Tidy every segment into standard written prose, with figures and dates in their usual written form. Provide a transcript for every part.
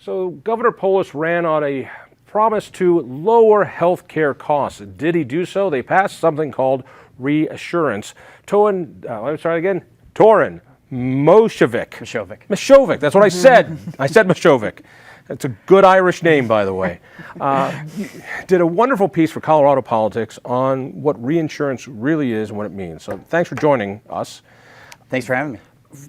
So Governor Polis ran on a promise to lower health care costs. Did he do so? They passed something called Reinsurance. Toren Mushovic. Mushovic, that's what I said. I said Mushovic. That's a good Irish name, by the way. Did a wonderful piece for Colorado Politics on what reinsurance really is and what it means. So thanks for joining us. Thanks for having me.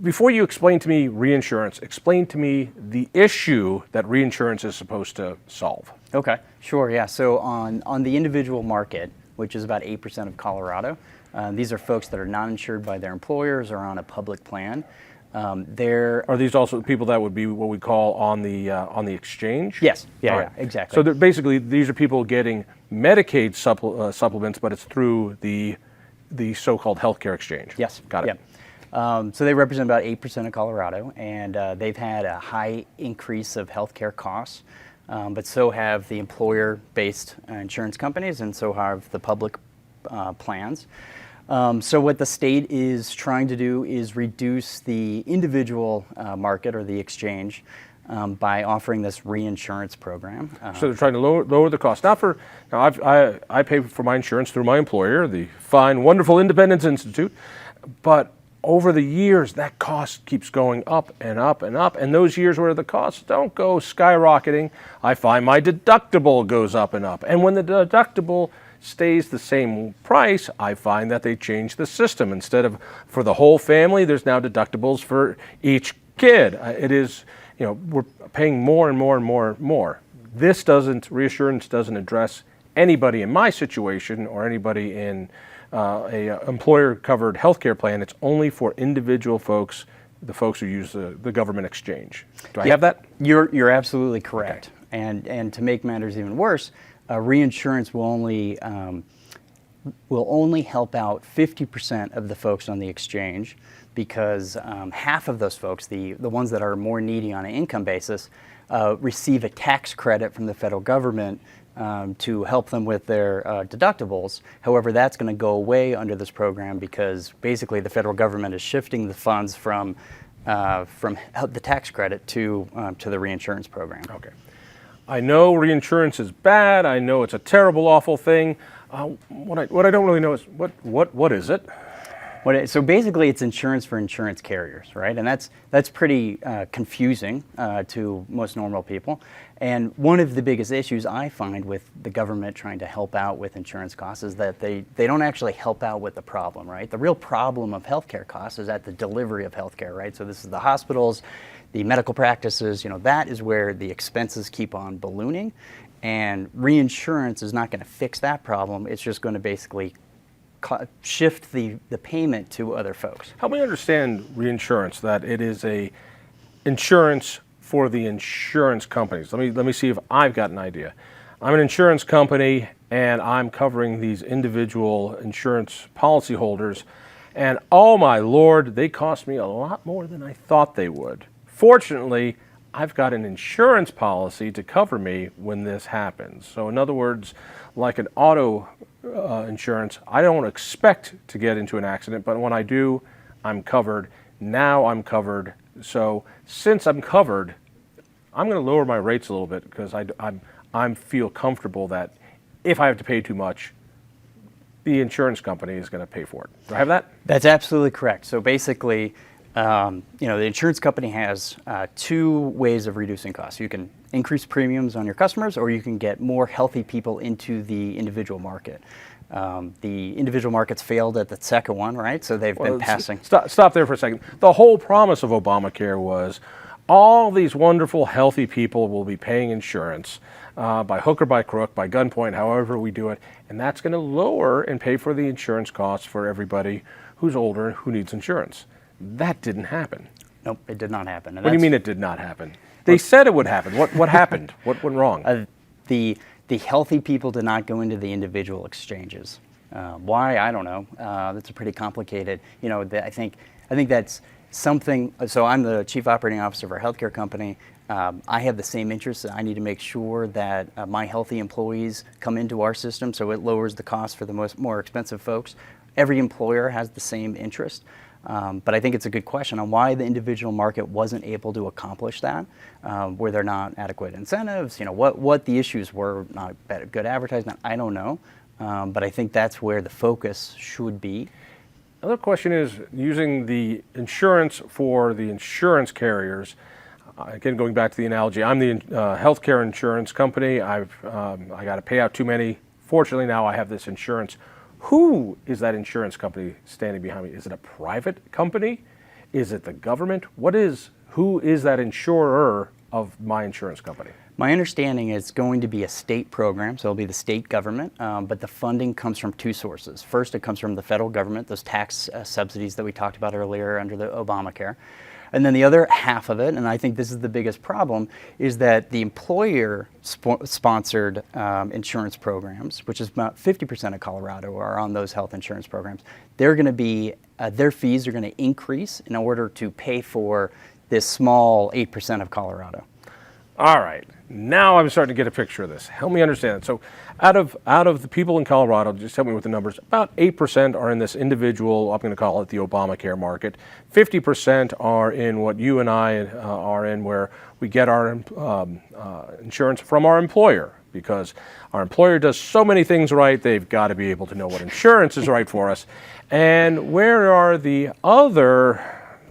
Before you explain to me reinsurance, explain to me the issue that reinsurance is supposed to solve. Okay, sure, yeah. So on the individual market, which is about 8% of Colorado, these are folks that are not insured by their employers or on a public plan. Are these also people that would be what we call on the exchange? Yes, yeah, right. yeah, exactly. So basically, these are people getting Medicaid supplements, but it's through the so-called healthcare exchange. Yes, got it. Yep. So they represent about 8% of Colorado, and they've had a high increase of healthcare costs, but so have the employer-based insurance companies, and so have the public plans. So what the state is trying to do is reduce the individual market or the exchange by offering this reinsurance program. So they're trying to lower the cost. I pay for my insurance through my employer, the fine, wonderful Independence Institute, but over the years, that cost keeps going up and up and up. And those years where the costs don't go skyrocketing, I find my deductible goes up and up. And when the deductible stays the same price, I find that they change the system. Instead of for the whole family, there's now deductibles for each kid. It is, we're paying more and more and more and more. Reinsurance doesn't address anybody in my situation or anybody in a employer-covered healthcare plan. It's only for individual folks, the folks who use the government exchange. Do I have that? You're absolutely correct. Okay. And to make matters even worse, reinsurance will only help out 50% of the folks on the exchange, because half of those folks, the ones that are more needy on an income basis, receive a tax credit from the federal government to help them with their deductibles. However, that's going to go away under this program because basically the federal government is shifting the funds from the tax credit to the reinsurance program. Okay. I know reinsurance is bad. I know it's a terrible, awful thing. What I don't really know is what is it? So basically, it's insurance for insurance carriers, right? And that's pretty confusing to most normal people. And one of the biggest issues I find with the government trying to help out with insurance costs is that they don't actually help out with the problem, right? The real problem of healthcare costs is at the delivery of healthcare, right? So this is the hospitals, the medical practices, that is where the expenses keep on ballooning. And reinsurance is not going to fix that problem. It's just going to basically shift the payment to other folks. Help me understand reinsurance, that it is a insurance for the insurance companies. Let me see if I've got an idea. I'm an insurance company and I'm covering these individual insurance policyholders, and oh my Lord, they cost me a lot more than I thought they would. Fortunately, I've got an insurance policy to cover me when this happens. So in other words, like an auto insurance, I don't expect to get into an accident, but when I do, I'm covered. Now I'm covered. So since I'm covered, I'm going to lower my rates a little bit because I feel comfortable that if I have to pay too much, the insurance company is going to pay for it. Do I have that? That's absolutely correct. So basically, the insurance company has two ways of reducing costs. You can increase premiums on your customers, or you can get more healthy people into the individual market. The individual market's failed at the second one, right? So they've been passing. Stop there for a second. The whole promise of Obamacare was all these wonderful, healthy people will be paying insurance by hook or by crook, by gunpoint, however we do it, and that's going to lower and pay for the insurance costs for everybody who's older and who needs insurance. That didn't happen. Nope, it did not happen. What do you mean it did not happen? They said it would happen. What happened? What went wrong? The healthy people did not go into the individual exchanges. Why? I don't know. That's a pretty complicated. I think that's something. So I'm the chief operating officer of our healthcare company. I have the same interests. I need to make sure that my healthy employees come into our system, so it lowers the cost for the more expensive folks. Every employer has the same interest. But I think it's a good question on why the individual market wasn't able to accomplish that. Were there not adequate incentives? What the issues were, not good advertisement, I don't know. But I think that's where the focus should be. Another question is using the insurance for the insurance carriers. Again, going back to the analogy, I'm the healthcare insurance company. I got to pay out too many. Fortunately, now I have this insurance. Who is that insurance company standing behind me? Is it a private company? Is it the government? Who is that insurer of my insurance company? My understanding is it's going to be a state program, so it'll be the state government, but the funding comes from two sources. First, it comes from the federal government, those tax subsidies that we talked about earlier under the Obamacare. And then the other half of it, and I think this is the biggest problem, is that the employer-sponsored insurance programs, which is about 50% of Colorado are on those health insurance programs, they're going to be, their fees are going to increase in order to pay for this small 8% of Colorado. All right, now I'm starting to get a picture of this. Help me understand it. So out of the people in Colorado, just help me with the numbers, about 8% are in this individual, I'm going to call it the Obamacare market. 50% are in what you and I are in, where we get our insurance from our employer, because our employer does so many things right, they've got to be able to know what insurance is right for us. And where are the other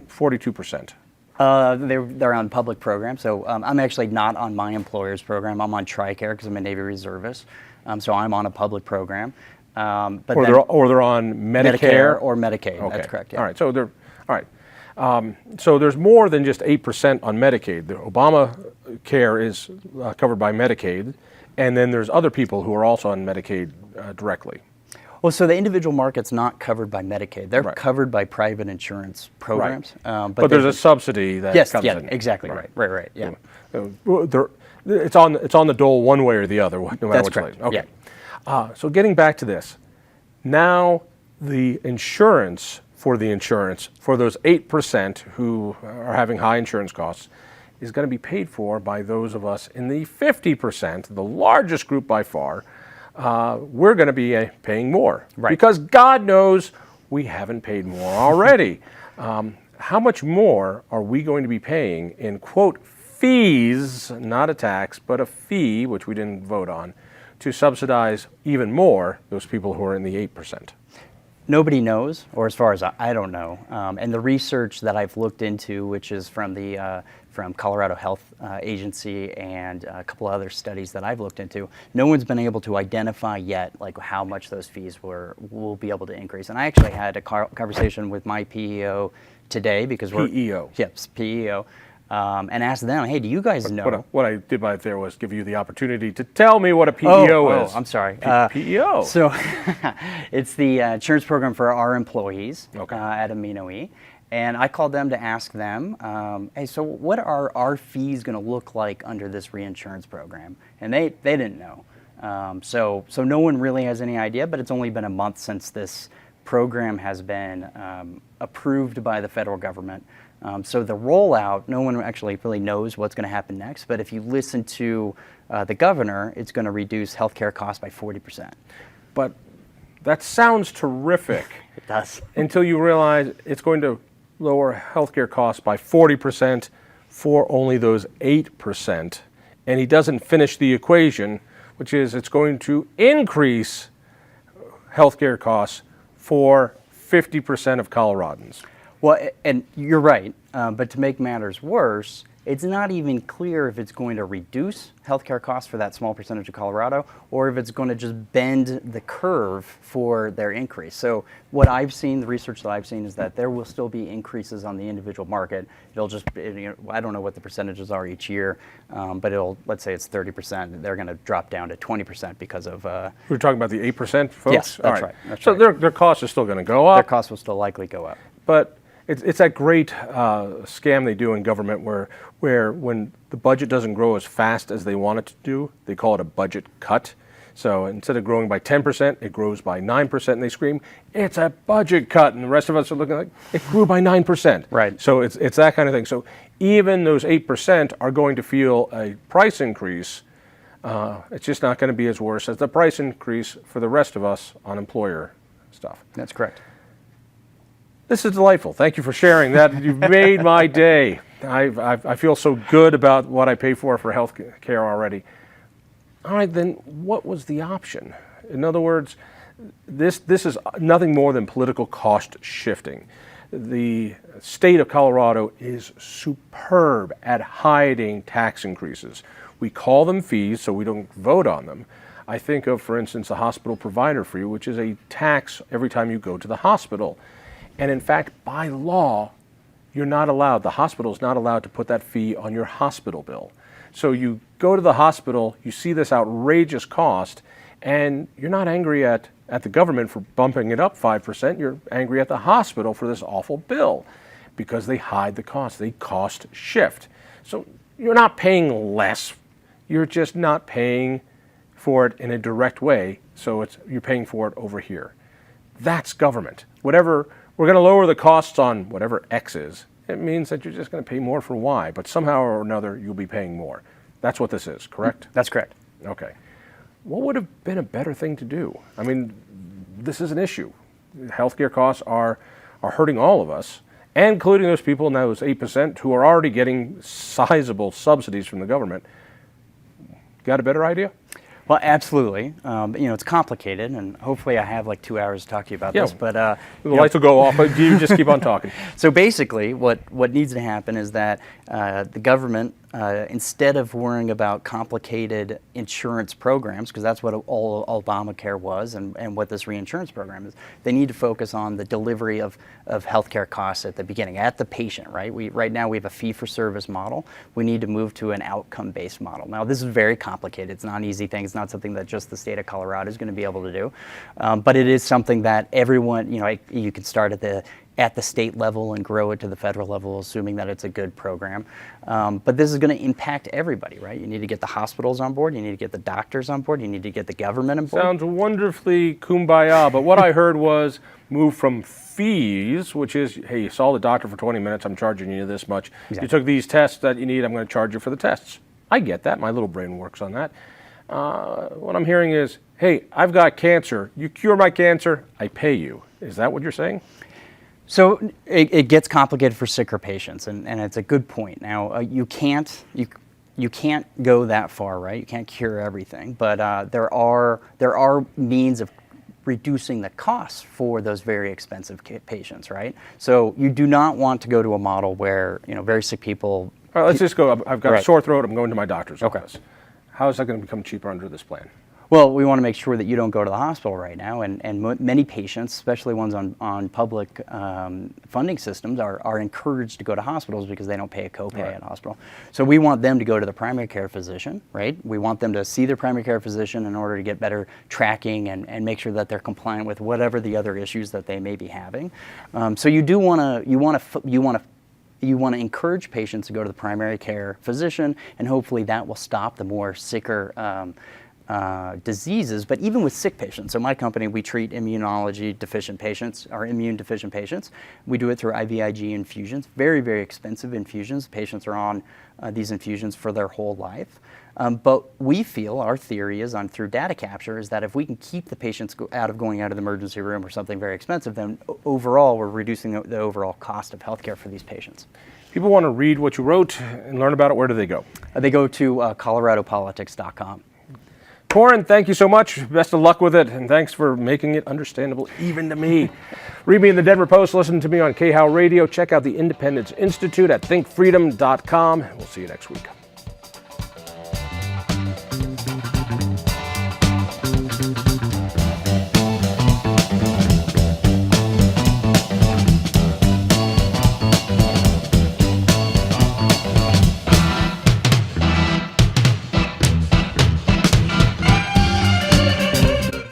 42%? They're on public programs. So I'm actually not on my employer's program. I'm on TRICARE because I'm a Navy reservist. So I'm on a public program. But they're on Medicare or Medicaid. Okay. That's correct. Yeah. All right. So so there's more than just 8% on Medicaid. The Obamacare is covered by Medicaid, and then there's other people who are also on Medicaid directly. Well, so the individual market's not covered by Medicaid. They're Right. covered by private insurance programs. Right. But there's a subsidy that comes in. Exactly. Right. Yeah. It's on the dole one way or the other, no matter That's which correct. way. Okay. Yeah. So getting back to this, now the insurance for those 8% who are having high insurance costs is going to be paid for by those of us in the 50%, the largest group by far. We're going to be paying more. Right. Because God knows we haven't paid more already. How much more are we going to be paying in, quote, fees, not a tax, but a fee, which we didn't vote on, to subsidize even more those people who are in the 8%? Nobody knows, or as far as I don't know. And the research that I've looked into, which is from the from Colorado Health Agency and a couple other studies that I've looked into, no one's been able to identify yet like how much those fees will be able to increase. And I actually had a conversation with my PEO today because we're PEO. Yes, PEO. And asked them, hey, do you guys know? What I did by there was give you the opportunity to tell me what a PEO is. Oh, I'm sorry. PEO. So it's the insurance program for our employees Okay. at Amino E. And I called them to ask them, hey, so what are our fees going to look like under this reinsurance program? And they didn't know. So no one really has any idea, but it's only been a month since this program has been approved by the federal government. So the rollout, no one actually really knows what's going to happen next. But if you listen to the governor, it's going to reduce healthcare costs by 40%. But that sounds terrific. It does. Until you realize it's going to lower healthcare costs by 40% for only those 8%. And he doesn't finish the equation, which is it's going to increase healthcare costs for 50% of Coloradans. Well, and you're right, but to make matters worse, it's not even clear if it's going to reduce healthcare costs for that small percentage of Colorado or if it's going to just bend the curve for their increase. So what I've seen, the research that I've seen, is that there will still be increases on the individual market. It'll just, I don't know what the percentages are each year, but let's say it's 30%. They're going to drop down to 20% because of... We're talking about the 8%, folks? Yes, that's right. That's so right. Their costs are still going to go up. Their costs will still likely go up. But it's that great scam they do in government where when the budget doesn't grow as fast as they want it to do, they call it a budget cut. So instead of growing by 10%, it grows by 9%, and they scream, it's a budget cut. And the rest of us are looking like, it grew by 9%. Right. So it's that kind of thing. So even those 8% are going to feel a price increase. It's just not going to be as worse as the price increase for the rest of us on employer stuff. That's correct. This is delightful. Thank you for sharing that. You've made my day. I feel so good about what I pay for health care already. All right, then what was the option? In other words, this is nothing more than political cost shifting. The state of Colorado is superb at hiding tax increases. We call them fees, so we don't vote on them. I think of, for instance, the hospital provider fee, which is a tax every time you go to the hospital. And in fact, by law, you're not allowed, the hospital is not allowed to put that fee on your hospital bill. So you go to the hospital, you see this outrageous cost, and you're not angry at the government for bumping it up 5%. You're angry at the hospital for this awful bill because they hide the cost. They cost shift. So you're not paying less. You're just not paying for it in a direct way. So you're paying for it over here. That's government. Whatever, we're going to lower the costs on whatever X is. It means that you're just going to pay more for Y, but somehow or another you'll be paying more. That's what this is, correct? That's correct. Okay. What would have been a better thing to do? I mean, this is an issue. Healthcare costs are hurting all of us, and including those people, now those 8% who are already getting sizable subsidies from the government. Got a better idea? Well, absolutely. It's complicated, and hopefully I have like 2 hours to talk to you about this. But the lights will go off, but you just keep on talking. So basically, what needs to happen is that the government, instead of worrying about complicated insurance programs, because that's what all Obamacare was and what this reinsurance program is, they need to focus on the delivery of healthcare costs at the beginning, at the patient, right? Right now we have a fee-for-service model. We need to move to an outcome-based model. Now, this is very complicated. It's not an easy thing. It's not something that just the state of Colorado is going to be able to do. But it is something that everyone, you can start at the state level and grow it to the federal level, assuming that it's a good program. But this is going to impact everybody, right? You need to get the hospitals on board. You need to get the doctors on board. You need to get the government on board. Sounds wonderfully kumbaya, but what I heard was move from fees, which is, hey, you saw the doctor for 20 minutes, I'm charging you this much. Exactly. You took these tests that you need, I'm going to charge you for the tests. I get that. My little brain works on that. What I'm hearing is, hey, I've got cancer. You cure my cancer, I pay you. Is that what you're saying? So it gets complicated for sicker patients, and it's a good point. Now, you can't go that far, right? You can't cure everything, but there are means of reducing the costs for those very expensive patients, right? So you do not want to go to a model where very sick people. All right, let's just go. I've got Right. a sore throat. I'm going to my doctor's Okay. office. How is that going to become cheaper under this plan? Well, we want to make sure that you don't go to the hospital right now, and many patients, especially ones on public funding systems, are encouraged to go to hospitals because they don't pay a copay Right. at a hospital. So we want them to go to the primary care physician, right? We want them to see their primary care physician in order to get better tracking and make sure that they're compliant with whatever the other issues that they may be having. So you do want to encourage patients to go to the primary care physician, and hopefully that will stop the more sicker diseases. But even with sick patients, so my company, we treat immunology deficient patients, or immune deficient patients. We do it through IVIG infusions, very, very expensive infusions. Patients are on these infusions for their whole life. But we feel, our theory is through data capture, is that if we can keep the patients going out of the emergency room or something very expensive, then overall we're reducing the overall cost of healthcare for these patients. People want to read what you wrote and learn about it. Where do they go? They go to coloradopolitics.com. Toren, thank you so much. Best of luck with it, and thanks for making it understandable even to me. Read me in the Denver Post. Listen to me on KHOW Radio. Check out the Independence Institute at thinkfreedom.com. We'll see you next week.